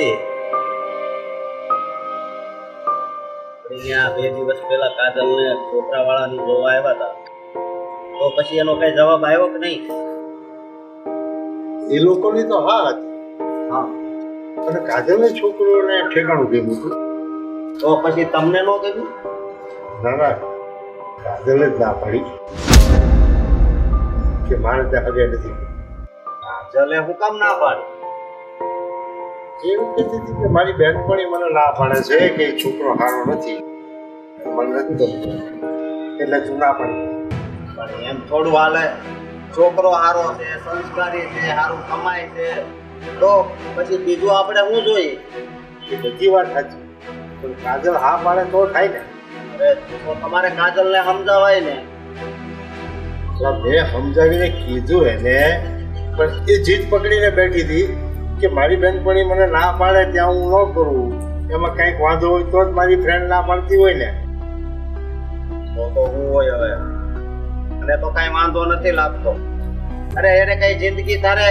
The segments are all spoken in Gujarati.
નથી. અહીંયા 2 દિવસ પહેલા કાજલને છોકરાવાળાની જોવા આવ્યા હતા, તો પછી એનો કઈ જવાબ આવ્યો કે નહીં? એ લોકોની તો હા હતી. હા. અને કાજલને છોકરોને ઠેકાણું ગમ્યું હતું. તો પછી તમને ન ગમ્યું? ના ના, કાજલે જ ના પાડી કે મારે ત્યાં હગે નથી. કાજલે હું કામ ના પાડી? એવું કહેતી હતી કે મારી બહેનપણી મને ના પાડે છે કે એ છોકરો સારો નથી, મને નથી ગમતો, એટલે તું ના પાડી. પણ એમ થોડું હાલે. છોકરો સારો છે, સંસ્કારી છે, સારું કમાય છે, તો પછી બીજું આપણે શું જોઈએ? એ બધી વાત સાચી, પણ કાજલ હા પાડે તો થાય ને. અરે તો તમારે કાજલને સમજાવાય ને. મેં સમજાવીને કીધું એને, પણ એ જીદ પકડીને બેઠી હતી કે મારી બહેનપણી મને ના પાડે ત્યાં હું ન કરું, એમાં કંઈક વાંધો હોય તો જ મારી ફ્રેન્ડ ના પાડતી હોય ને. તો હું હોય હવે, અને તો કઈ વાંધો નથી લાગતો. અરે એને કઈ જિંદગી તારે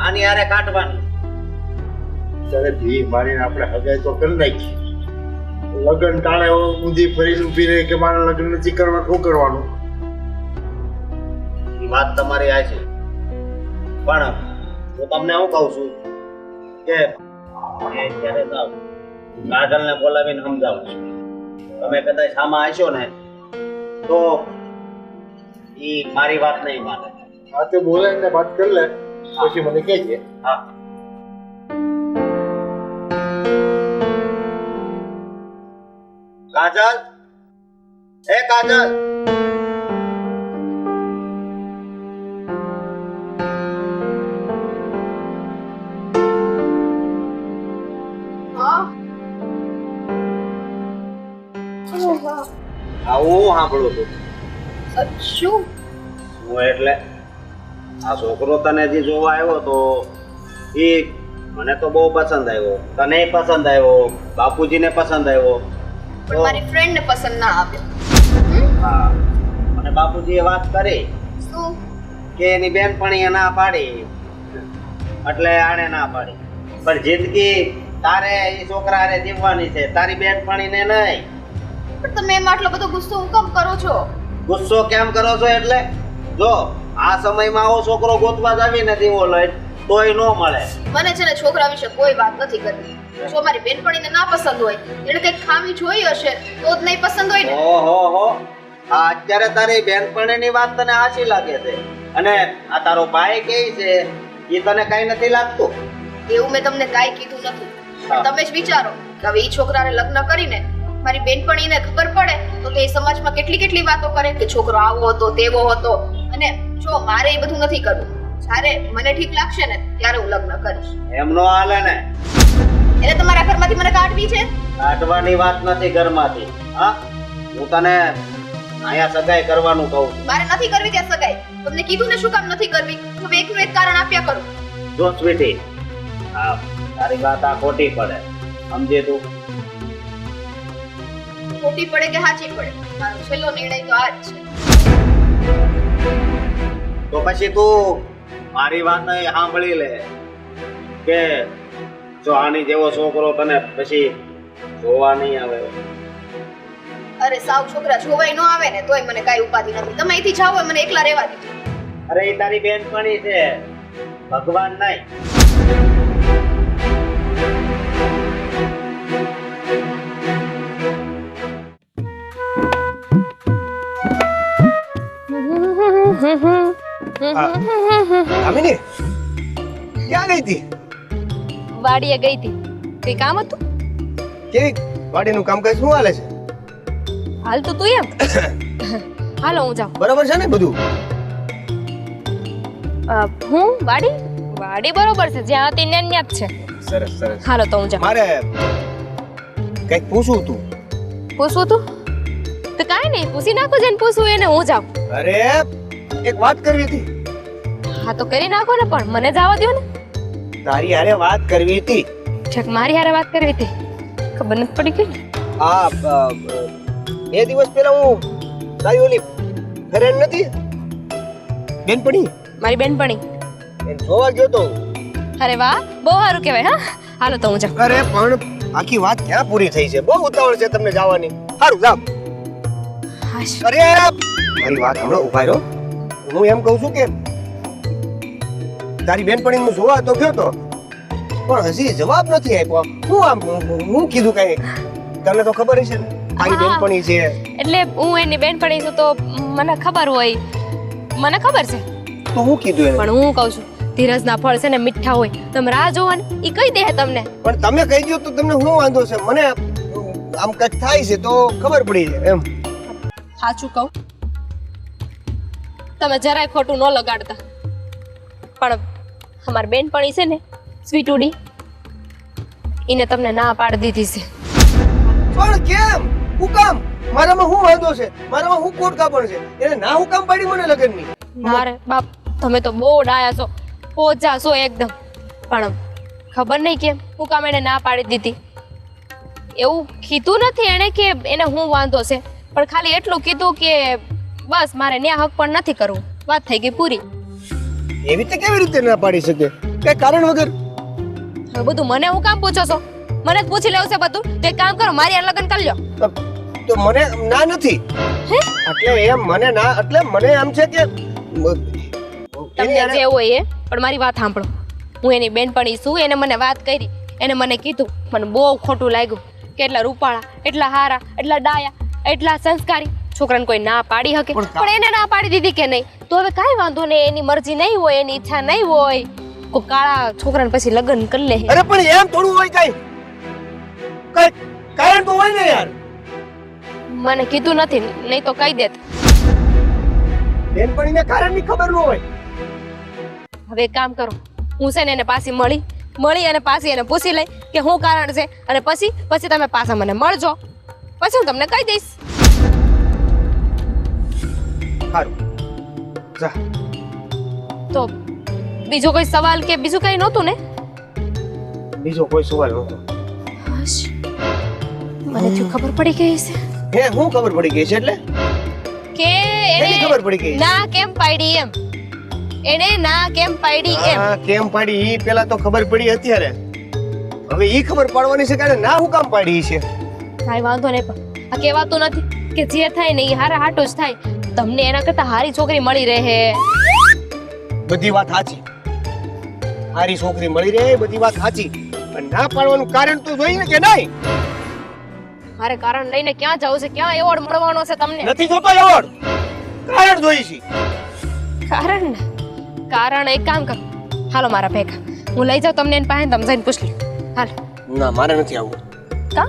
આની હારે કાઢવાની. ત્યારે ભી મારીને આપણે હગાઈ તો કરી નાખી. લગ્ન ટાણે ઊંધી ફરીને ઊભી રહી કે મારે લગ્ન નથી કરવા, શું કરવાનું? એ વાત તમારી આ છે, પણ હું તમને શું કહું છું કે અત્યારે જાઓ, કાજલને બોલાવીને સમજાવું છું. તમે કદાચ આમાં આવશો ને તો એ મારી વાત નહીં માને. આ તે બોલાવીને વાત કરી લે, પછી મને કહેજે. હા. કાજલ, એ કાજલ, હું સાંભળું છું. શું? હું એટલે આ છોકરો તને જે જોવા આવ્યો તો એ મને તો બહુ પસંદ આવ્યો, તને પસંદ આવ્યો, બાપુજીને પસંદ આવ્યો, પણ મારી ફ્રેન્ડ ને પસંદ ના આવ્યો. હા, મને બાપુજીએ વાત કરી શું? કે એની બેનપણીએ ના પાડી, એટલે આણે ના પાડી. પણ જિંદગી તારે એ છોકરા હારે જીવવાની છે, તારી બેનપણીને નહીં. પણ તમે એમ આટલો બધો ગુસ્સો હું કેમ કરો છો? ગુસ્સો કેમ કરો છો એટલે જો આ સમયમાં આવો છોકરો ગોતવા જ આવીને દીવો લઈ તોય ન મળે. મને છે ને છોકરા વિશે કોઈ વાત નથી કરવી. જો મારી બેનપણીને ના પસંદ હોય, એને કંઈક ખામી જોઈ હશે તો જ નહીં પસંદ હોય ને. ઓહો, આ અત્યારે તારી બેનપણીની વાત તને આછી લાગે છે, અને આ તારો ભાઈ કે છે એ તને કઈ નથી લાગતું? એવું મેં તમને કાંઈ કીધું નથી. હા. તમે જ વિચારો કે હવે એ છોકરાને લગ્ન કરીને મારી બેનપણીને ખબર પડે તો તે સમાજમાં કેટલી વાતો કરે કે છોકરો આવો હતો, તેવો હતો. અને જો મારે એ બધું નથી કરવું. જ્યારે મને ઠીક લાગશે ને ત્યારે હું લગ્ન કરીશ. એમ નો હાલે ને. એટલે તમારા ઘરમાંથી મને કાઢવી છે? કાઢવાની વાત નથી ઘરમાંથી. હા, હું તને અહીંયા સગાઈ કરવાનું કહું છું. મારે નથી કરવી ત્યાં સગાઈ. તમને કીધું ને શું કામ નથી કરવી? તો એકનું એક કારણ આપ્યા કરું. જો સ્વીટી, હા તારી વાત આ ખોટી પડે, સમજે તું? ખોટી પડે કે સાચી પડે, મારો છેલ્લો નિર્ણય તો આ જ છે. તો પછી તું મારી વાત સાંભળી લે કે જો આની જેવો છોકરો તને પછી જોવા નહીં આવે. અરે સાવ છોકરા જોવાય ન આવે ને તોય મને કાંઈ ઉપાધિ નથી. તમે અહીંથી જાઓ, મને એકલા રહેવા દીધો. અરે એ તારી બેનપણી છે, ભગવાન નહીં. કામિની ક્યાં ગઈ હતી? વાડીએ ગઈ હતી. કઈ કામ હતું? કેવી વાડીનું કામકાજ શું હાલે છે? હાલ તો તું એમ. હાલો હું જાઉં. બરાબર છે ને બધું? હું વાડી બરોબર છે, જ્યાં હતી ત્યાં જ છે. સરસ સરસ. હાલો તો હું જાઉં. મારે કઈક પૂછવું તું. પૂછવું તું? તો કાંઈ નહીં, પૂછી નાખો જેને પૂછવું એને. હું જાઉં. અરે એક વાત કરવી હતી. હા તો કરી નાખો ને, પણ મને જવા દો ને. તારી હારે વાત કરવી હતી. ઠીક, મારી હારે વાત કરવી હતી. ખબર નથી પડી ગઈ ને. આ 2 દિવસ પહેલા હું તારી ઓલી ફ્રેન્ડ નથી બેનપણી, મારી બેનપણી એને જોવા ગયો તો. અરે વાહ, બહુ સારું કહેવાય. હા હાલો તો હું જાઉં. અરે પણ આખી વાત ક્યાં પૂરી થઈ છે? બહુ ઉતાવળ છે તમને જવાની. સારું જાવ. હાશ. અરે મારી વાત હમણાં ઉભા રહ્યો. હું એમ કહું છું કે તારી બેનપણી હું જોવા તો ગયો તો પણ હજી જવાબ નથી આપ્યો. હું આમ હું કીધું કઈ તને તો ખબર છે ને મારી હા. બેનપણી છે. એટલે હું એની બેનપણી છું તો મને ખબર હોય, મને ખબર છે. તો હું કીધું એને પણ હું કહું છું ધીરજના ફળ છે ને મીઠા હોય, તમે રાહ જોવાની ઈ કહી દે તમને. પણ તમે કહી દો તો તમને શું વાંધો છે? મને આમ કઈક થાય છે તો ખબર પડી જાય એમ. સાચું કહું તમે જરાય ખોટું ન લગાડતા, પણ અમારી બેનપણી છે ને સ્વીટુડી એને તમને ના પાડી દીધી છે. પણ કેમ? હું કામ? મારામાં શું વાંધો છે? મારામાં શું ખોટ કાપણ છે? એને ના હું કામ પાડી મને લગનની? ના રે બાપ, તમે તો બહુ ડાયા છો, પોચા છો એકદમ. પણ ખબર નહીં કેમ હું કામ એને ના પાડી દીધી. એવું કીધું નથી એને કે એને હું વાંધો છે, પણ ખાલી એટલું કીધું કે બસ મારે ન્યા હક પણ નથી કરવું. વાત થઈ ગઈ પૂરી. એવી રીતે કેવી રીતે ના પાડી શકે? કઈ કારણ વગર? હવે બધું મને હું કામ પૂછો છો? મને જ પૂછી લેવું છે બધું. તો એક કામ કરો, મારી હારે લગ્ન કરી લ્યો. તો મને ના નથી. એટલે એમ મને ના એટલે મને એમ છે કે તમને જે હોય એ, પણ મારી વાત સાંભળો. હું એની બેનપણી છું, એને મને વાત કરી, એને મને કીધું, મને બહુ ખોટું લાગ્યું કે એટલા રૂપાળા, એટલા હારા, એટલા ડાયા, એટલા સંસ્કારી છોકરાને કોઈ ના પાડી શકે. પણ એને ના પાડી દીધી કે નહીં, તો હવે કાંઈ વાંધો નહીં. એની મરજી નહીં હોય, એની ઈચ્છા નહીં હોય, કોઈ કાળા છોકરાને પછી લગ્ન કરી લે. અરે પણ એમ થોડું હોય કઈ કારણ તો હોય ને યાર. મને કીધું નથી, નહીં તો કહી દેત. બેનપણીને કારણની ખબર ન હોય. હવે એક કામ કરો, હું છે ને એને પાછી મળી અને પાછી એને પૂછી લઈ કે શું કારણ છે, અને પછી તમે પાછા મને મળજો, પછી હું તમને કહી દઈશ. સારું જા. તો બીજો કોઈ સવાલ કે બીજું કઈ નહોતું ને? બીજો કોઈ સવાલ નહોતો. મને તો ખબર પડી ગઈ છે હે હું ખબર પડી ગઈ છે એટલે કે એની ખબર પડી ગઈ. ના કેમ પાડી એમ, એને ના કેમ પાડી એમ. હા કેમ પાડી ઈ પેલા તો ખબર પડી અત્યારે. હવે ઈ ખબર પાડવાની છે કે ના હું કામ પાડી છે. કાંઈ વાંધો નહીં, પણ આ કહેવાતું નથી કે જે થાય ને એ હારા હાટું જ થાય. તમને એના કરતા હારી છોકરી મળી રહે. બધી વાત સાચી. હારી છોકરી મળી રહે બધી વાત સાચી, પણ ના પાડવાનું કારણ તો જોઈએ ને કે નહીં. મારે કારણ લઈને ક્યાં જવું છે? ક્યાં એવોર્ડ મળવાનો છે તમને? નથી જોતો એવોર્ડ, કારણ જોઈ છે. કારણ ને કારણ એક કામ કરો, હાલો મારા ભેગા, હું લઈ જાઉં તમને એની પાસે, તમે જઈને પૂછ લો. હાલ. ના મારે નથી આવવું. કા?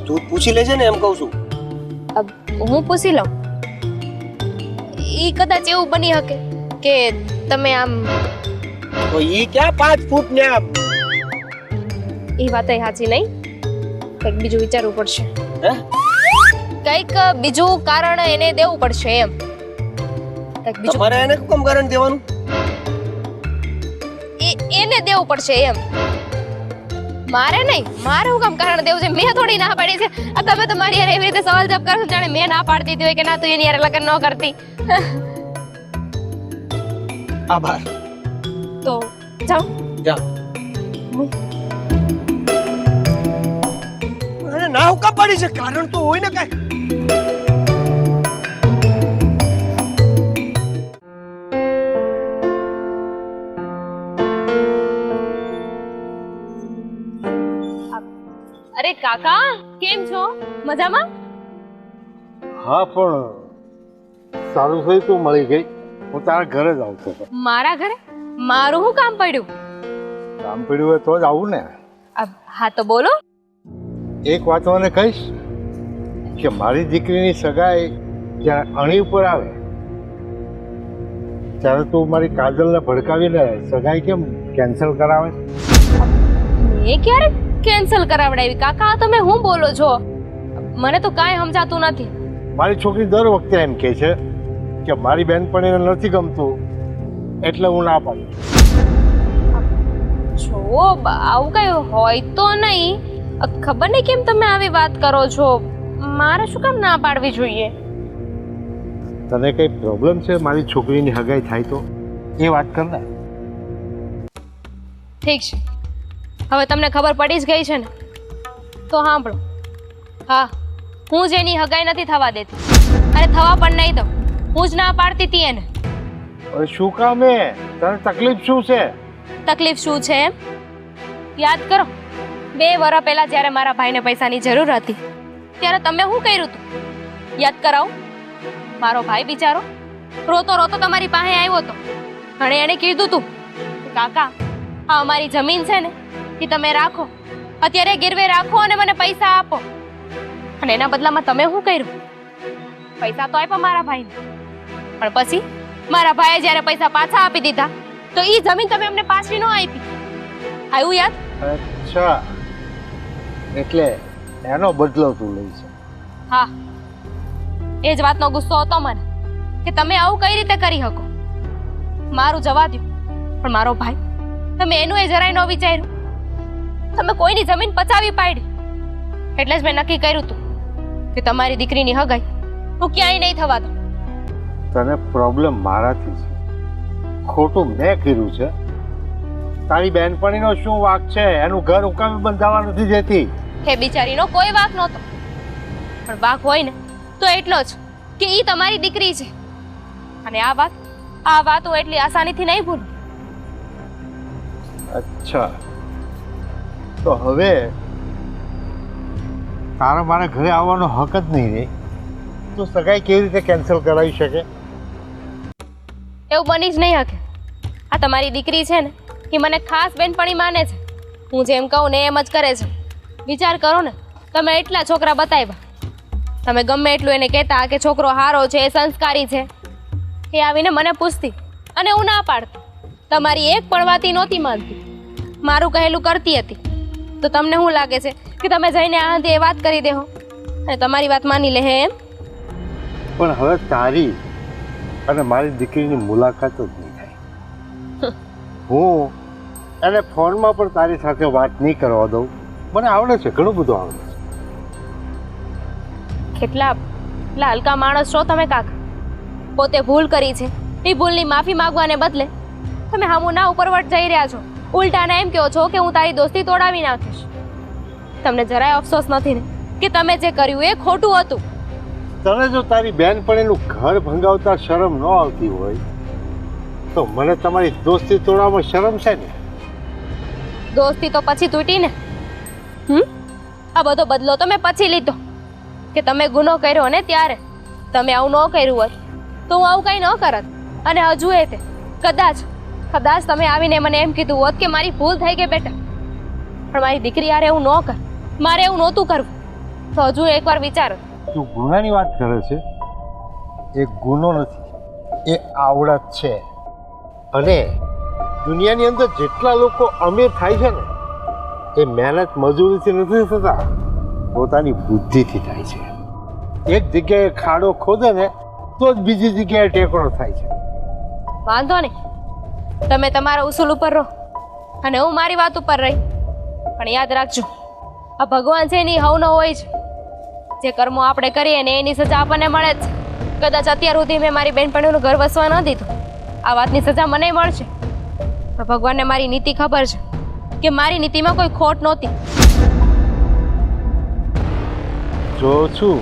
તું પૂછી લેજે ને એમ કહું છું. હું પૂછી લઉં. ઈ કદાચ એવું બની શકે કે તમે આમ તો ઈ ક્યાં 5 ફૂટ ને આમ ઈ વાત સાચી નહીં, કંઈક બીજું વિચારવું પડશે. હે કંઈક બીજું કારણ એને દેવું પડશે એમ. કંઈક બીજું તમારે એને કેમ કારણ દેવાનું? એને દેવું પડશે એમ. મારે નહીં, મારે હું કામ કારણ દેવું છે? મેં થોડી ના પાડી છે. આ તમે તો મારી હારે એવી રીતે સવાલ જવાબ કરો છો જાણે મેં ના પાડી દીધી હોય કે ના તું એની હારે લગ્ન ન કરતી. આભાર. તો જાઓ. જા. અરે ના હું કામ પાડી છે? કારણ તો હોય ને કાંઈ. અરે કાકા કેમ છો? મજામાં? હા પણ સારું થયું તું મળી ગઈ. હું તારા ઘરે જ આવતો હતો. મારા ઘરે? મારું શું કામ પડ્યું? કામ પડ્યું હોય તો જ આવું ને. હા તો બોલો. એક વાત મને કહીશ કે મારી દીકરીની સગાઈ જ્યારે અણી ઉપર આવે ત્યારે તું મારી કાજલને ભડકાવીને સગાઈ કેમ કેન્સલ કરાવે? મેં ક્યારે કેન્સલ કરાવડાવી? કાકા તમે શું બોલો છો? મને તો કાંઈ સમજાતું નથી. મારી છોકરી દર વખતે એમ કહે છે કે મારી બેનપણીને નથી ગમતું એટલે હું ના પાડું. જો આવું કઈ હોય તો નહીં. ખબર નહીં કેમ તમે આવી વાત કરો છો. મારે શું કામ ના પાડવી જોઈએ? તને કઈ પ્રોબ્લેમ છે મારી છોકરીની હગાઈ થાય તો એ વાત કર ને. ઠીક છે, હવે તમને ખબર પડી જ ગઈ છે ને તો સાંભળો. હા, હું જ એની હગાઈ નથી થવા દેતી અને થવા પણ નહીં દઉં. હું જ ના પાડતી હતી એને. હવે શું કામ હે? તને તકલીફ શું છે? તકલીફ શું છે એમ યાદ કરો. 2 વર્ષ પહેલા જ્યારે મારા ભાઈને પૈસાની જરૂર હતી ત્યારે તમે શું કર્યું હતું યાદ કરાવો. મારો ભાઈ બિચારો રોતો રોતો તમારી પાસે આવ્યો હતો અને એણે કીધું હતું કે કાકા આ અમારી જમીન છે ને એ તમે રાખો, અત્યારે ગીરવે રાખો અને મને પૈસા આપો. અને એના બદલામાં તમે શું કર્યું? પૈસા તો આપ્યા મારા ભાઈને, પણ પછી મારા ભાઈએ જ્યારે પૈસા પાછા આપી દીધા તો એ જમીન તમે અમને પાછી ન આપી. આવ્યું યાદ? અચ્છા, એટલે એનો બદલો તું લઈ છે. હા, એ જ વાતનો ગુસ્સો હતો મને કે તમે આવું કઈ રીતે કરી શકો. મારું જવા દ્યો, પણ મારો ભાઈ, તમે એનું એ જરાય ન વિચાર્યું. તમે કોઈની જમીન પચાવી પાડી. એટલે જ મેં નક્કી કર્યું હતું કે તમારી દીકરીની હગાઈ હું ક્યાંય નહીં થવા દઉં. તને પ્રોબ્લેમ મારાથી છે, ખોટું મેં કર્યું છે. તારી બહેનપણીનો શું વાંક છે? એનું ઘર ઉકામે બંધાવા નથી દેતી. હે બિચારીનો કોઈ વાંક નહોતો, પણ વાંક હોય ને તો એટલો જ કે ઈ તમારી દીકરી છે. અને આ વાત હું એટલી આસાનીથી નહીં ભૂલું. અચ્છા, તો હવે તારા મારા ઘરે આવવાનો હક જ નહીં રે, તો સગાઈ કેવી રીતે કેન્સલ કરાવી શકે? એવું બની જ નહીં શકે. આ તમારી દીકરી છે ને એ મને ખાસ બેનપણી માને છે. હું જેમ કહું ને એમ જ કરે છે. વિચાર કરો ને, તમે એટલા છોકરા બતાવ્યા, તમે ગમે એટલું એને કહેતા કે છોકરો સારો છે, સંસ્કારી છે, એ આવીને મને પૂછતી અને હું ના પાડતી. તમારી એક પણ વાતી નહોતી માનતી, મારું કહેલું કરતી હતી. તો તમને શું લાગે છે કે તમે જઈને આંધે એ વાત કરી દેહો અને તમારી વાત માની લે એમ? પણ હવે તારી અને મારી દીકરીની મુલાકાત જ નહીં થાય. હું એને ફોનમાં પણ તારી સાથે વાત નહીં કરવા દઉં. મને આવડે છે, ઘણું બધું આવડે છે. કેટલા હલકા માણસ છો તમે કાકા. પોતે ભૂલ કરી છે, એ ભૂલની માફી માંગવાને બદલે તમે હામુના ઉપરવટ જઈ રહ્યા છો. ઉલટાને એમ કહો છો કે હું તારી દોસ્તી તોડાવી નાખીશ. તમને જરાય અફસોસ નથી ને કે તમે જે કર્યું એ ખોટું હતું? તને જો તારી બહેનપણીનું ઘર ભંગાવતા શરમ ન આવતી હોય તો મને તમારી દોસ્તી તોડવામાં શરમ છે ને? દોસ્તી તો પછી તૂટી ને. આ બધો બદલો તમે પછી લીધો કે તમે ગુનો કર્યો ને ત્યારે. તમે આવું ન કર્યું હોત તો હું આવું કંઈ ન કરત. અને હજુ એ તે કદાચ તમે આવીને મને એમ કીધું હોત કે મારી ભૂલ થઈ ગઈ બેટા, પણ મારી દીકરી યાર એવું ન કર, મારે એવું નહોતું કરવું, તો હજુ એકવાર વિચારો. તું ગુનાની વાત કરે છે? એ ગુનો નથી, એ આવડત છે. અને દુનિયાની અંદર જેટલા લોકો અમીર થાય છે ને એ મહેનત મજૂરીથી નથી થતા, પોતાની બુદ્ધિથી થાય છે. એક જગ્યાએ ખાડો ખોદે ને તો જ બીજી જગ્યાએ ટેકરો થાય છે. વાંધો નહીં, તમે તમારા ઉસૂલ ઉપર રહો અને હું મારી વાત ઉપર રહી. પણ યાદ રાખજો, આ ભગવાન છે એની હવ ન હોય છે. જે કર્મો આપણે કરીએ ને એની સજા આપણને મળે જ છે. કદાચ અત્યાર સુધી મેં મારી બેનપણીનું ઘર વસવા ન દીધું, આ વાતની સજા મને મળશે. પણ ભગવાનને મારી નીતિ ખબર છે કે મારી નીતિમાં કોઈ ખોટ નહોતી. જો છું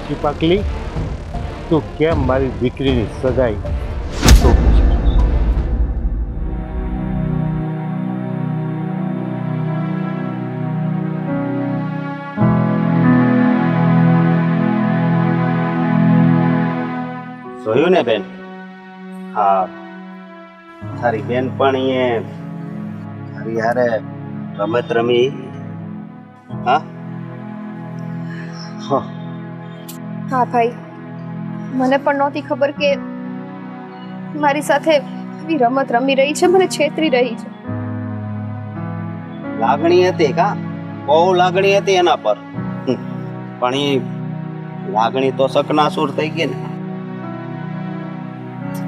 ચીપકલી, તું કેમ મારી દીકરીની સગાઈ તોડી છે? જોયું ને બેન? હા, તારી બેનપણીએ તારી હારે રમત રમી. હા હા ભાઈ, મને પણ નહોતી ખબર કે મારી સાથે એવી રમત રમી રહી છે, મને છેતરી રહી છે. લાગણી હતી કા? બહુ લાગણી હતી એના પર. પણ એ લાગણી તો સકનાસુર થઈ ગઈ ને.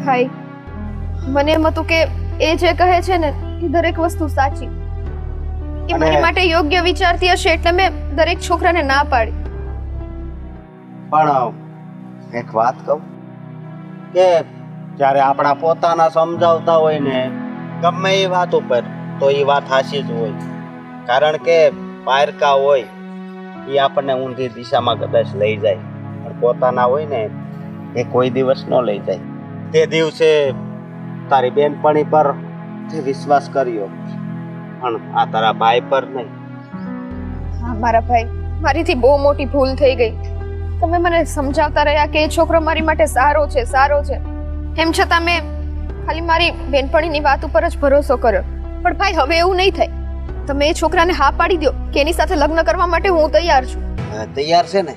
ભાઈ, મને એમ હતું કે એ જે કહે છે ને એ દરેક વસ્તુ સાચી. એ મારી માટે યોગ્ય વિચારતી હશે એટલે મેં દરેક છોકરાને ના પાડી. પણ એક વાત કહું કે જ્યારે આપણા પોતાના સમજાવતા હોય ને ગમે એ વાત ઉપર તો એ વાત સાચી જ હોય. કારણ કે પારકા હોય એ આપણને ઊંધી દિશામાં કદાચ લઈ જાય, પણ પોતાના હોય ને એ કોઈ દિવસ ન લઈ જાય. તે દિવસે તારી બેનપણી પર તે વિશ્વાસ કર્યો, પણ આ તારા ભાઈ પર નહીં. હા મારા ભાઈ, મારીથી બહુ મોટી ભૂલ થઈ ગઈ. તમે મને સમજાવતા રહ્યા કે એ છોકરો મારી માટે સારો છે, સારો છે. એમ છતાં મેં ખાલી મારી બેનપણીની વાત ઉપર જ ભરોસો કર્યો. પણ ભાઈ હવે એવું નહીં થાય. તમે એ છોકરાને હા પાડી દો કે એની સાથે લગ્ન કરવા માટે હું તૈયાર છું. તૈયાર છે ને?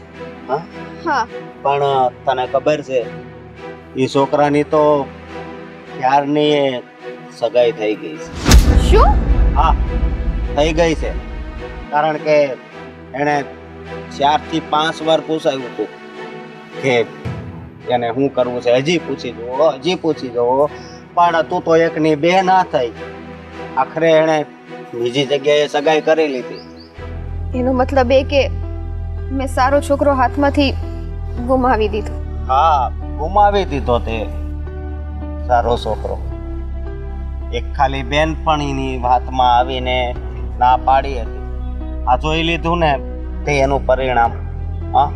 હા, હા પણ તને ખબર છે એ છોકરાની તો ક્યારની સગાઈ થઈ ગઈ છે. શું? હા, થઈ ગઈ છે. કારણ કે એણે 4 થી 5 વાર પૂછાયું હતું કે એને શું કરવું છે, હજી પૂછી જુઓ, પણ તું તો એકની બે ના થઈ. આખરે એણે બીજી જગ્યાએ સગાઈ કરી લીધી. એનો મતલબ એ કે મેં સારો છોકરો હાથમાંથી ગુમાવી દીધો. હા, ગુમાવી દીધો તે સારો છોકરો. એક ખાલી બેનપણીની વાતમાં આવીને ના પાડી હતી. આ જોઈ લીધું ને તે એનું પરિણામ. હા,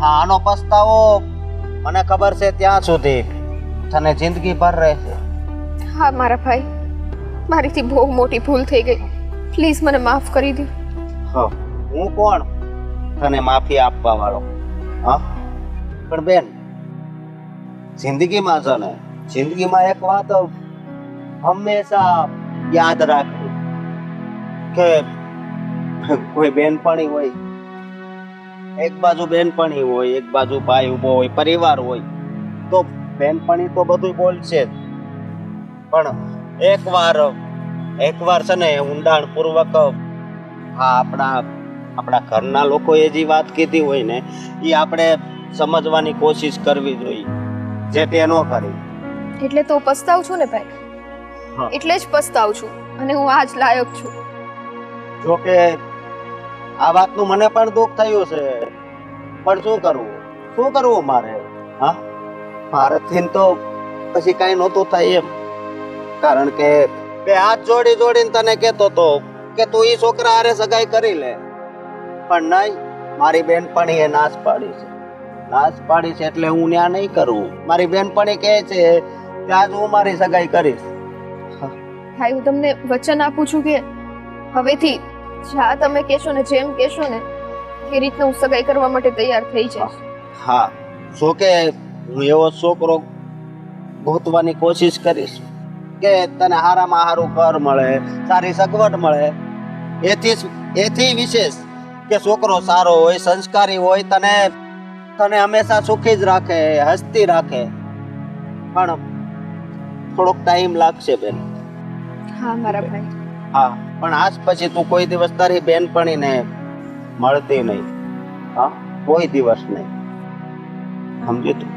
આનો પસ્તાવો મને ખબર છે ત્યાં સુધી તને જિંદગીભર રહેશે. હા મારા ભાઈ, મારીથી બહુ મોટી ભૂલ થઈ ગઈ. પ્લીઝ મને માફ કરી દો. હા, હું કોણ તને માફી આપવા વાળો? હા, પણ બેન, જિંદગીમાં છે ને, જિંદગીમાં એક વાત હંમેશા યાદ રાખવી કે કોઈ બેનપણી હોય, એક બાજુ બેનપણી હોય, એક બાજુ ભાઈ ઉભો હોય, પરિવાર હોય, તો બેનપણી તો બધું બોલશે જ. પણ એકવાર છે ને ઊંડાણપૂર્વક આપણા ઘરના લોકોએ જે વાત કીધી હોય ને એ આપણે સમજવાની કોશિશ કરવી જોઈએ, જે તે ન કરી. એટલે તો પસ્તાવ છું ને ભાઈ. હા. એટલે જ પસ્તાવ છું અને હું આજ લાયક છું. જો કે આ વાતનું મને પણ દુઃખ થયું છે, પણ શું કરવું મારે? હા, મારાથી તો પછી કઈ નહોતું થાય એમ. કારણ કે બે હાથ જોડીને તને કહેતો તો કે તું એ છોકરા હારે સગાઈ કરી લે, પણ નહીં, મારી બેનપણી એ નાશ પાડી છે એટલે હું ન્યા નહીં કરું. મારી બેનપણી કહે છે ત્યાં જ હું મારી સગાઈ કરીશ. ભાઈ હું તમને વચન આપું છું કે હવેથી જ્યાં તમે કહેશો ને, જેમ કહેશો ને એ રીતના હું સગાઈ કરવા માટે તૈયાર થઈ જઈશ. હા, જો કે હું એવો છોકરો ગોતવાની કોશિશ કરીશ કે તને હારામાં હારું ઘર મળે, સારી સગવડ મળે. એથી વિશેષ કે છોકરો સારો હોય, સંસ્કારી હોય, તને હંમેશા સુખી જ રાખે, હસતી રાખે. પણ થોડોક ટાઈમ લાગશે બેન. હા મારા ભાઈ. હા, પણ આજ પછી તું કોઈ દિવસ તારી બેનપણીને મળતી નહીં. હા, કોઈ દિવસ નહીં, સમજી તું?